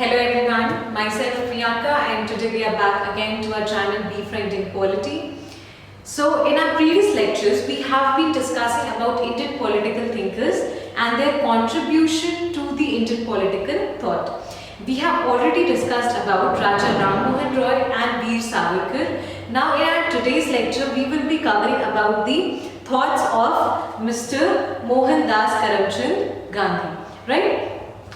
Hello everyone, myself Priyanka, and today we are back again to our channel Befriending Quality. So in our previous lectures we have been discussing about Indian political thinkers and their contribution to the Indian political thought. We have already discussed about Raja Ram Mohan Roy and Veer Savarkar. Now in our today's lecture we will be covering about the thoughts of Mr. Mohandas Karamchand Gandhi, right?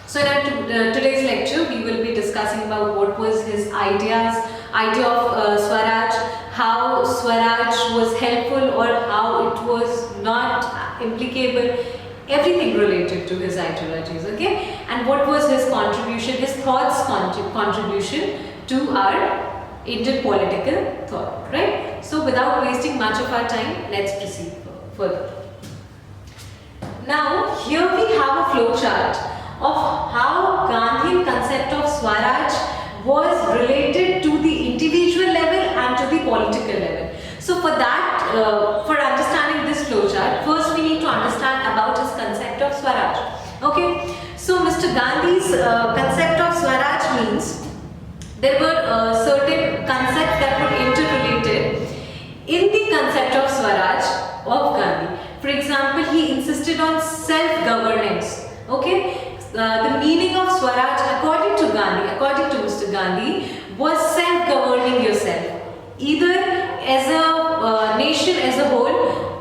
So in our today's lecture, we will be discussing about what was his idea of Swaraj, how Swaraj was helpful or how it was not applicable, everything related to his ideologies, okay? And what was his contribution, his thoughts contribution to our Indian political thought, right? So without wasting much of our time, let's proceed further. Now here we have a flow chart of how Gandhian concept of Swaraj was related to the individual level and to the political level. So for that, for understanding this flowchart, first we need to understand about his concept of Swaraj. Okay, so Mr. Gandhi's concept of Swaraj means there were certain concepts that were interrelated in the concept of Swaraj of Gandhi. For example, he insisted on self-governance. Okay. The meaning of Swaraj according to Mr. Gandhi, was self-governing yourself, either as a nation as a whole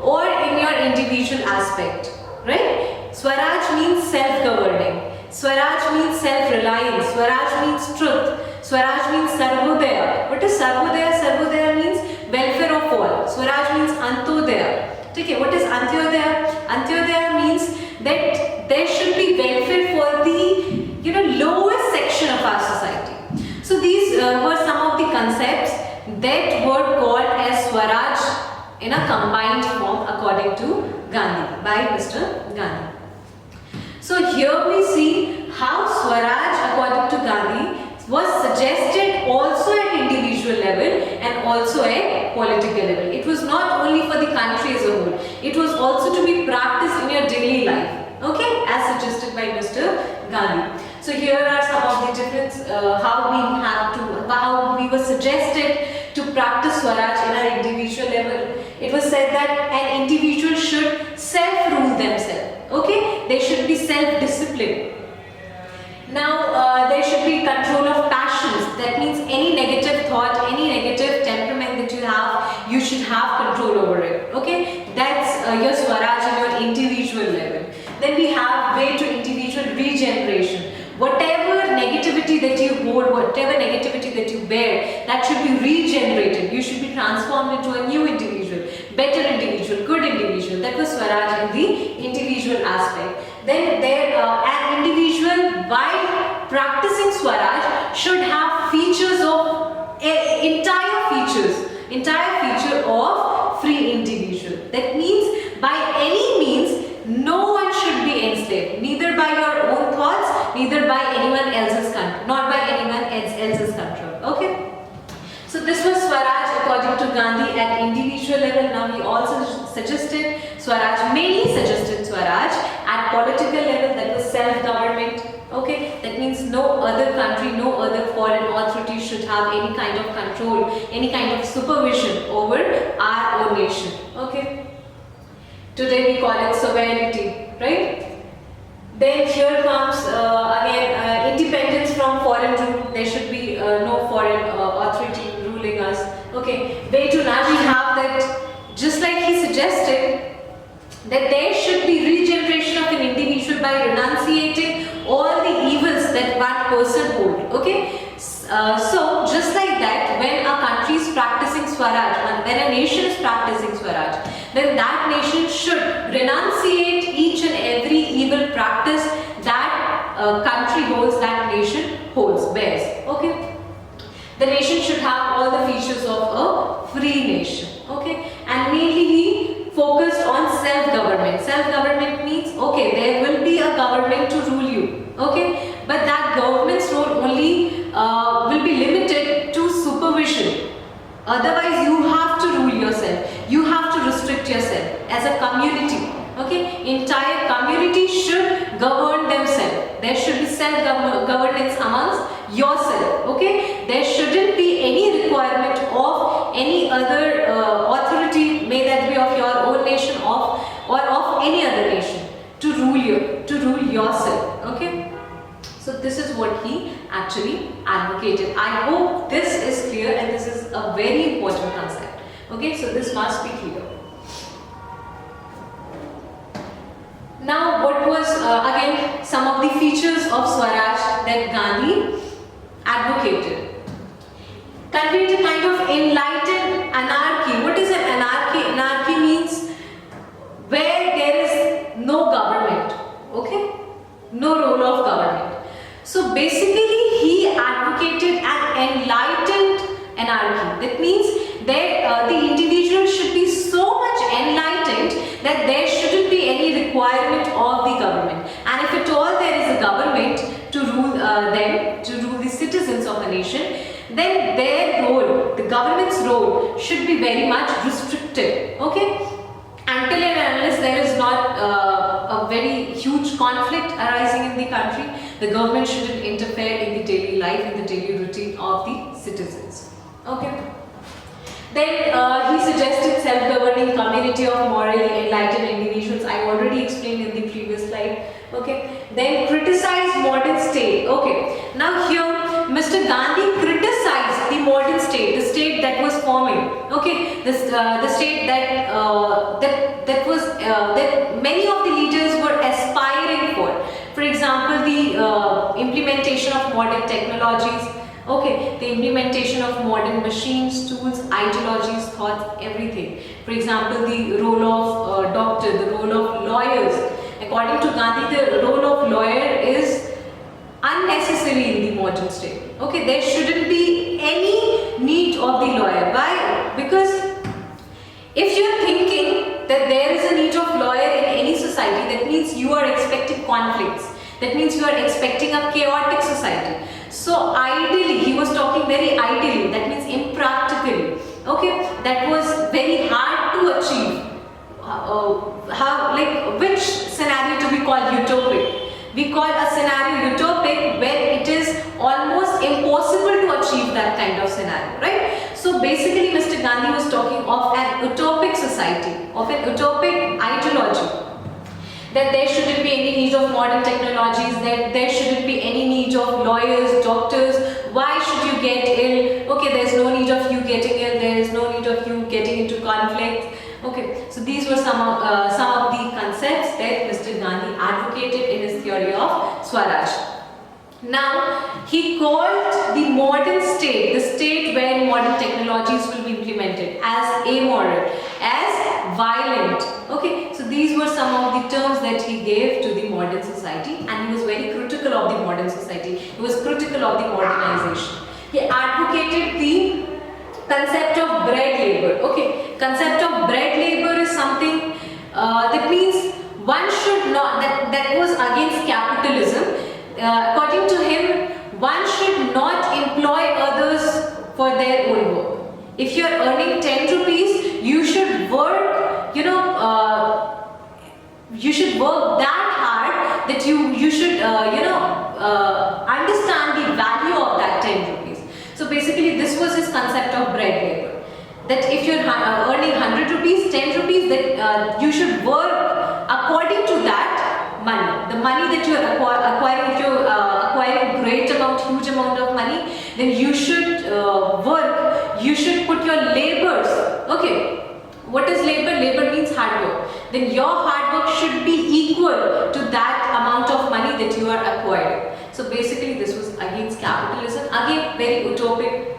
or in your individual aspect, right? Swaraj means self-governing, Swaraj means self-reliance, Swaraj means truth, Swaraj means Sarvodaya. What is Sarvodaya? Sarvodaya means welfare of all. Swaraj means Antodaya. Okay, what is Antyodaya? Antyodaya means that there should be welfare for the lowest section of our society. So these were some of the concepts that were called as Swaraj in a combined form according to Gandhi, by Mr. Gandhi. So here we see how Swaraj according to Gandhi was suggested also at individual level and also at political level. It was not only for the country as a whole, it was also to be practiced in your daily life, okay, as suggested by Mr. Gandhi. So here are some of the difference how we were suggested to practice Swaraj in our individual level. It was said that an individual should self-rule themselves, okay, they should be self-disciplined. Now there should be control of passions. That means any negative thought, any negative temperament that you have, you should have control over it. Okay, that's your Swaraj in your individual level. Then we have way to individual regeneration. Whatever negativity that you hold, whatever negativity that you bear, that should be regenerated. You should be transformed into a new individual, better individual, good individual. That was Swaraj in the individual aspect. Then an individual, while practicing Swaraj, should have features of entire feature of free individual. That means by any means no one should be enslaved, neither by your own thoughts, neither by anyone else's control, not by anyone else's control. Okay. So this was Swaraj according to Gandhi at individual level. Now he also suggested Swaraj, mainly suggested Swaraj at political level, that was self-government. Okay, that means no other country, no other foreign authority should have any kind of control, any kind of supervision over our own nation. Okay. Today we call it sovereignty, right? Then here comes again independence from foreign rule. There should be no foreign authority ruling us. Okay, way to now we have that, just like he suggested, that there should be regeneration of an individual by renunciating all the evils that one person holds. Okay, so just like that, when a country is practicing Swaraj, when a nation is practicing Swaraj, then that nation should renunciate each and every evil practice that country holds, that nation bears. Okay. The nation should have all the features of a free nation. Okay. And mainly he focused on self-government. Self-government means, okay, there will be a government to rule you. Okay. But that government's role only will be limited to supervision. Otherwise, you have to rule yourself. You have to restrict yourself as a community. Okay, entire community should govern themselves. There should be self-governance amongst yourself. Okay, there shouldn't be any requirement of any other authority, may that be of your own nation or of any other nation, to rule yourself. Okay, so this is what he actually advocated. I hope this is clear, and this is a very important concept. Okay, so this must be clear. Now, what was again some of the features of Swaraj that Gandhi advocated? Conveyed a kind of enlightened anarchy. What is an anarchy? Anarchy means where there is no government. Okay, no role of government. So basically, he advocated an enlightened anarchy. That means that the individual should be so much enlightened that there shouldn't be any requirement of the government. And if at all there is a government to rule them, to rule the citizens of a nation, then their role, the government's role, should be very much restricted. Okay? Until and unless there is not a very huge conflict arising in the country, the government shouldn't interfere in the daily life, in the daily routine of the citizens. Okay. Then he suggested self-governing community of morally enlightened individuals. I already explained in the previous slide. Okay. Then criticize modern state. Okay. Now here, Mr. Gandhi criticized the modern state, the state that was forming. Okay. The state that many of the leaders were aspiring for. For example, the implementation of modern technologies. Okay, the implementation of modern machines, tools, ideologies, thoughts, everything. For example, the role of doctor, the role of lawyers. According to Gandhi, the role of lawyer is unnecessary in the modern state. Okay, there shouldn't be any need of the lawyer. Why? Because if you're thinking that there is a need of lawyer in any society, that means you are expecting conflicts. That means you are expecting a chaotic society. So ideally, he was talking very ideally, that means impractically. Okay, that was very hard to achieve. Which scenario do we call utopic? We call a scenario utopic when it is almost impossible to achieve that kind of scenario, right? So basically, Mr. Gandhi was talking of an utopic society, of an utopic ideology. That there shouldn't be any need of modern technologies, that there shouldn't be any need of lawyers, doctors. Why should you get ill? Okay, there's no need of you getting ill, there is no need of you getting into conflict. Okay, so these were some of the concepts that Mr. Gandhi advocated in his theory of Swaraj. Now, he called the modern state, the state where modern technologies will be implemented, as amoral, as violent. Okay, so these were some of the terms that he gave to the modern society, and he was very critical of the modern society. He was critical of the modernization. He advocated the concept of bread labor. Okay, concept of bread labor is something that means one should not, that was against capitalism. According to him, one should not employ others for their own work. If you are earning 10 rupees, you should work, you should work that hard that you should, understand the value of that 10 rupees. So basically, this was his concept of bread labor. That if you are earning 100 rupees, 10 rupees, that you should work according to that money. The money that you are acquiring, if you are acquiring great amount, huge amount of money, then you should work, you should put your labors. Okay, what is labor? Labor means hard work. Then your hard work should be equal to that amount of money that you are acquiring. So basically this was against capitalism. Again, very utopic.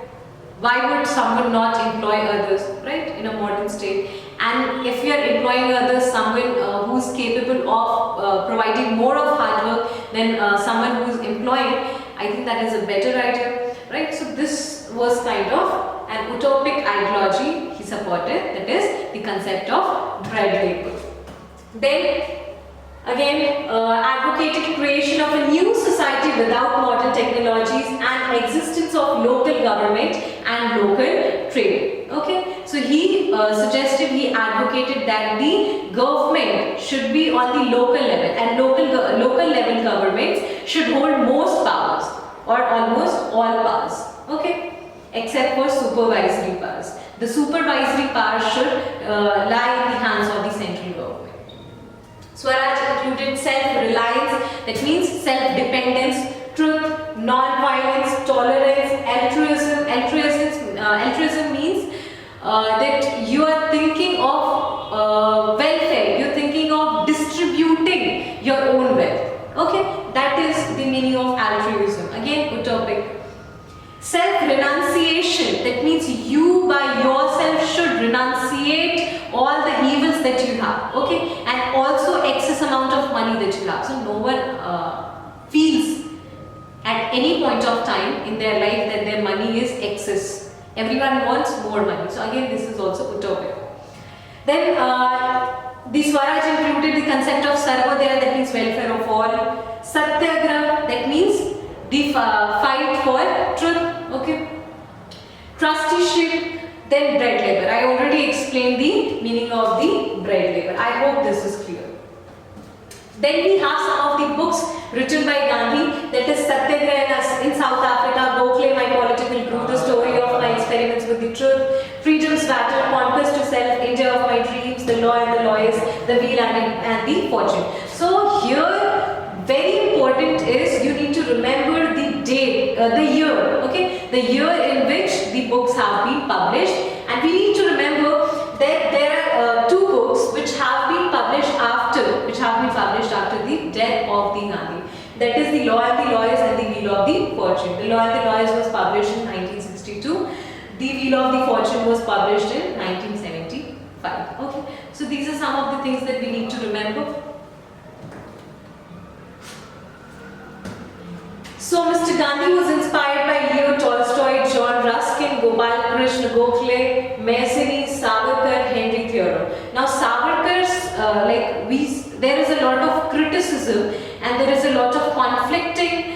Why would someone not employ others, right, in a modern state? And if you are employing others, someone who's capable of providing more of hard work than someone who's employing, I think that is a better idea, right? So this was kind of an utopic ideology he supported, that is the concept of bread labor. Then again, advocated creation of a new society without modern technologies and existence of local government and local trade. Okay, so he suggested, he advocated that the government should be on the local level, and local level governments should hold most powers. or almost all powers. Okay, except for supervisory powers. The supervisory powers should lie in the hands of the central government. Swaraj included self-reliance, that means self-dependence, truth, non-violence, tolerance, altruism. Altruism means that you are thinking of welfare, you're thinking of distributing your own wealth. Okay, that is the meaning of altruism. Again, utopic. Self-renunciation, that means you by yourself should renunciate all the evils that you have, okay, and also excess amount of money that you have. So no one feels at any point of time in their life that their money is excess. Everyone wants more money. So again, this is also utopic. Then the Swaraj included the concept of Sarvodaya, that means welfare of all. Satyagraha, that means the fight for truth. Okay. Trusteeship, then bread labor. I already explained the meaning of the bread labor. I hope this is clear. Then we have some of the books written by Gandhi, that is Satyagraha in South Africa, Gokhale, My Political Group, The Story of My Experiments with the Truth, Freedom's Battle, Conquest to Self, India of My Dreams, The Law and the Lawyers, The Wheel and the Fortune. So here, very important is you need to remember the date, the year, okay, the year in which the books have been published, and we need to remember that there are two books which have been published after the death of the Gandhi. That is The Law and the Lawyers and The Wheel of the Fortune. The Law and the Lawyers was published in 1962. The Wheel of the Fortune was published in 1975. Okay, so these are some of the things that we need to remember. So Mr. Gandhi was inspired by Leo Tolstoy, John Ruskin, Gopal Krishna Gokhale, Mazzini, Savarkar, Henry Thoreau. Now Savarkar's, there is a lot of criticism and there is a lot of conflicting,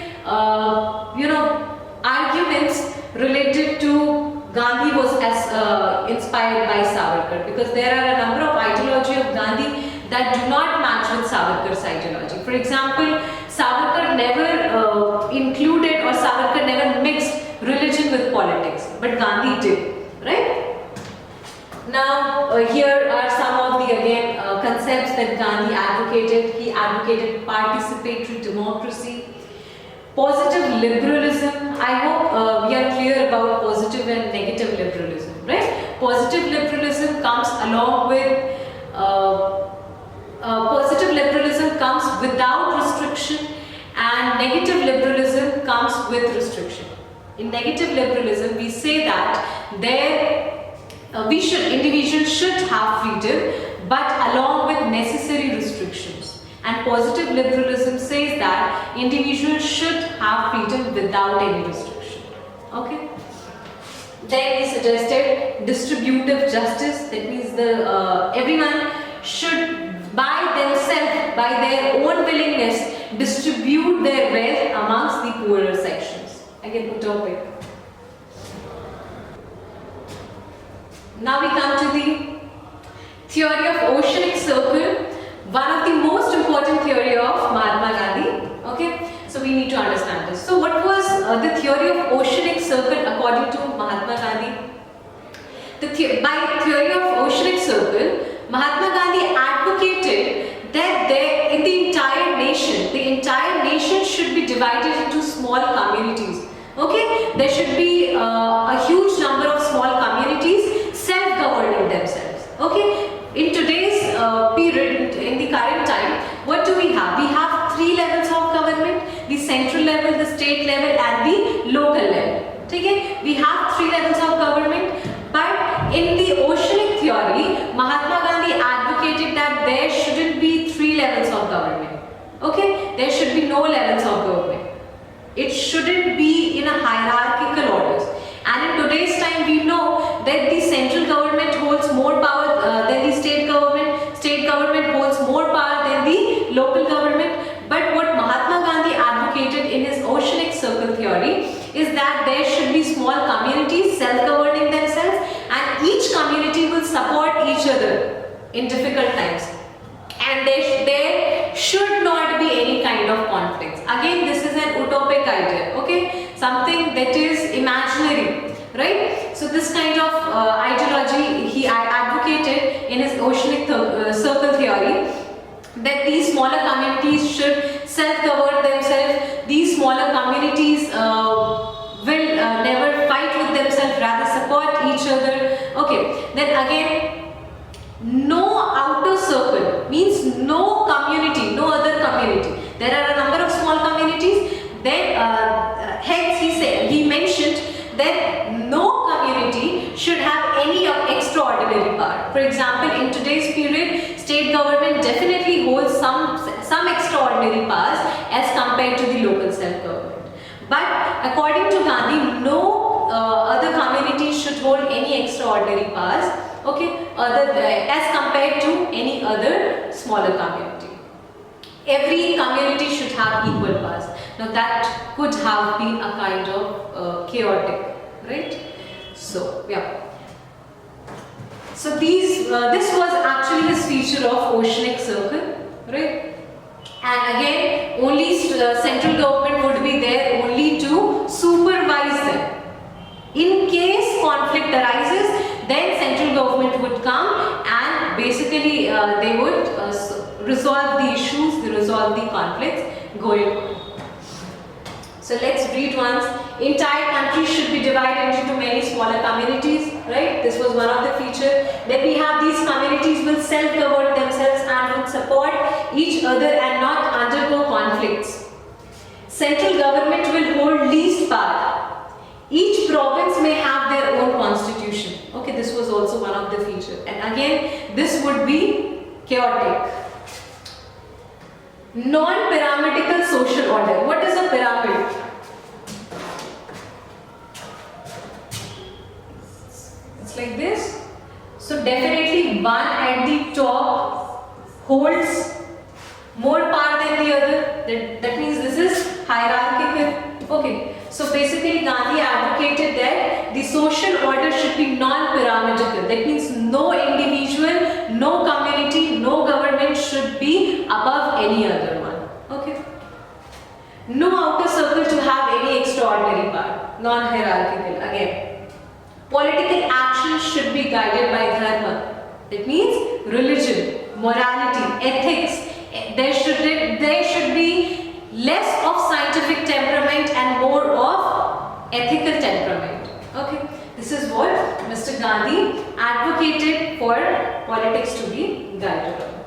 arguments related to Gandhi was as inspired by Savarkar, because there are a number of ideology of Gandhi that do not match with Savarkar's ideology. For example, Savarkar never included, or Savarkar never mixed religion with politics, but Gandhi did, right? Now here are some of the concepts that Gandhi advocated. He advocated participatory democracy, positive liberalism. I hope we are clear about positive and negative liberalism, right? Positive liberalism comes along with positive liberalism comes without restriction, and negative liberalism comes with restriction. In negative liberalism, we say that individuals should have freedom, but along with necessary restrictions. And positive liberalism says that individuals should have freedom without any restriction. Okay. Then we suggested distributive justice. That means everyone should by themselves, by their own willingness, distribute their wealth amongst the poorer sections. Again, utopic. Now we come to the theory of oceanic circle, one of the most important theory of Mahatma Gandhi. Okay, so we need to understand this. So what was the theory of oceanic circle according to Mahatma Gandhi? By theory of oceanic circle, Mahatma Gandhi advocated that in the entire nation should be divided into small communities. Okay, there should be a huge number of small communities self-governing themselves. Okay, in today's period, in the current time, what do we have? We have three levels of government: the central level, the state level, and the local level. Okay, we have three levels of government. But in the oceanic theory, Mahatma Gandhi advocated that there shouldn't be three levels of government. Okay, there should be no levels of government. It shouldn't be in a hierarchical order. And in today's time, we know that the central government holds more power than the state government. State government holds more power than the local government. But what Mahatma Gandhi advocated in his oceanic circle theory is that there should be small communities self-governing themselves, and each community will support each other in difficult times. And there should not be any kind of conflicts. Again, this is an utopic idea, okay? Something that is imaginary, right? So this kind of ideology he advocated in his oceanic circle theory, that these smaller communities should self-govern themselves. These smaller communities will never fight with themselves, rather support each other. Okay, then again, no outer circle means no community, no other community. There are a number of small communities. Then hence he mentioned that no community should have any extraordinary power. For example, in today's period, state government definitely holds some extraordinary powers as compared to the local self-government. But according to Gandhi, no other community should hold any extraordinary powers, okay, as compared to any other smaller community. Every community should have equal powers. Now that could have been a kind of chaotic, right? So yeah. So this was actually his feature of oceanic circle, right? And again, only central government would be there only to supervise them. In case conflict arises, then central government would come and basically they would resolve the issues, resolve the conflicts going on. So let's read once. Entire country should be divided into many smaller communities, right? This was one of the features. Then we have these communities will self-govern themselves and would support each other and not undergo conflicts. Central government will hold least power. Each province may have their own constitution. Okay, this was also one of the features. And again, this would be chaotic. Non-pyramidical social order. What is a pyramid? It's like this. So definitely one at the top holds more power than the other. That means this is hierarchical. Okay. So basically Gandhi advocated that the social order should be non-pyramidical. That means no individual, no community, no government should be above any other one. Okay. No outer circle to have any extraordinary power. Non-hierarchical again. Political action should be guided by dharma. That means religion, morality, ethics. There should be less of scientific temperament and more of ethical temperament. Okay, this is what Mr. Gandhi advocated for politics to be guided on.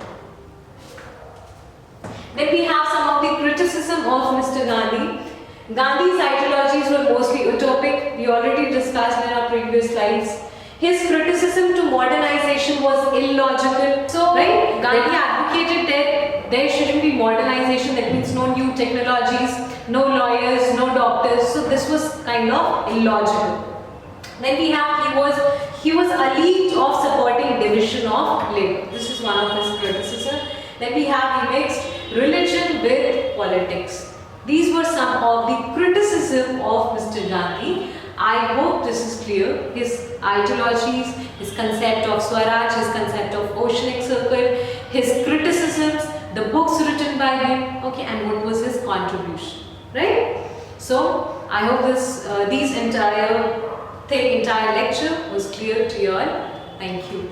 Then we have some of the criticism of Mr. Gandhi. Gandhi's ideologies were mostly utopic. We already discussed in our previous slides. His criticism to modernization was illogical. So, right, Gandhi advocated that there shouldn't be modernization. That means no new technologies, no lawyers, no doctors. So this was kind of illogical. Then we have he was alleged of supporting division of labor. This is one of his criticism. Then we have he mixed religion with politics. These were some of the criticism of Mr. Gandhi. I hope this is clear. His ideologies, his concept of Swaraj, his concept of oceanic circle, his criticisms, the books written by him, okay, and what was his contribution, right? So I hope these entire lecture was clear to you all. Thank you.